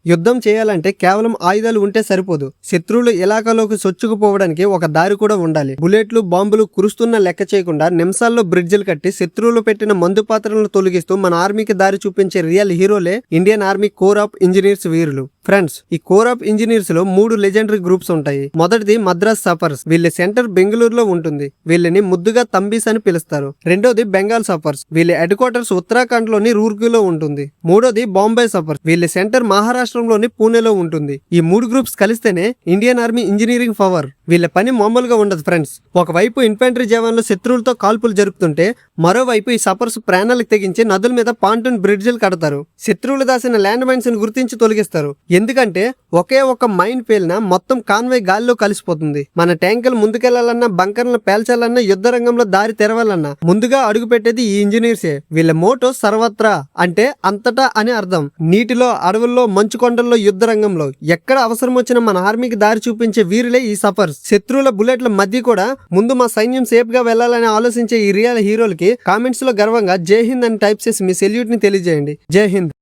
యుద్ధం చేయాలంటే కేవలం ఆయుధాలు ఉంటే సరిపోదు. శత్రువులు ఇలాకాలోకి చొచ్చుకుపోవడానికి ఒక దారి కూడా ఉండాలి. బుల్లెట్లు, బాంబులు కురుస్తున్న లెక్క చేయకుండా నిమిషాల్లో బ్రిడ్జిలు కట్టి శత్రువులు పెట్టిన మందు పాత్రలను తొలగిస్తూ మన ఆర్మీకి దారి చూపించే రియల్ హీరోలే Indian army corps of engineers వీరులు. ఫ్రెండ్స్, ఈ కోర్ ఆఫ్ ఇంజనీర్స్ లో 3 లెజెండరీ గ్రూప్స్ ఉంటాయి. మొదటిది మద్రాస్ సఫర్స్. వీళ్ళ సెంటర్ బెంగళూరులో ఉంటుంది. వీళ్ళని ముద్దుగా తంబీస్ అని పిలుస్తారు. రెండోది బెంగాల్ సఫర్స్. వీళ్ళ హెడ్ క్వార్టర్స్ ఉత్తరాఖండ్ లోని రూర్కీలో ఉంటుంది. మూడోది బాంబే సఫర్స్. వీళ్ళ సెంటర్ మహారాష్ట్రలోని పూణేలో ఉంటుంది. ఈ 3 గ్రూప్స్ కలిస్తేనే ఇండియన్ ఆర్మీ ఇంజనీరింగ్ పవర్. వీళ్ళ పని మామూలుగా ఉండదు ఫ్రెండ్స్. ఒకవైపు ఇన్ఫెంట్రీ జవాన్లు శత్రువులతో కాల్పులు జరుపుతుంటే మరోవైపు ఈ సఫర్స్ ప్రాణాలకు తెగించి నదుల మీద పాంటూన్ బ్రిడ్జిలు కడతారు. శత్రువులు దాసిన ల్యాండ్ మైన్స్ ని గుర్తించి తొలగిస్తారు. ఎందుకంటే ఒకే ఒక మైన్ పేలినా మొత్తం కాన్వాయ్ గాలిలో కలిసిపోతుంది. మన ట్యాంకులు ముందుకెళ్లాలన్నా, బంకర్లను పేల్చాలన్నా, యుద్ధ రంగంలో దారి తెరవాలన్నా ముందుగా అడుగు పెట్టేది ఈ ఇంజనీర్సే. వీళ్ళ మోటో సర్వత్రా అంటే అంతటా అని అర్థం. నీటిలో, అడవుల్లో, మంచు కొండల్లో, యుద్ధ రంగంలో ఎక్కడ అవసరం వచ్చినా మన ఆర్మీకి దారి చూపించే వీరులే ఈ సఫర్స్. శత్రువుల బుల్లెట్ల మధ్య కూడా ముందు మా సైన్యం సేఫ్ గా వెళ్లాలని ఆలోచించే ఈ రియల్ హీరోలకి కామెంట్స్ లో గర్వంగా జై హింద్ అని టైప్ చేసి మీ సెల్యూట్ ని తెలియజేయండి. జై హింద్.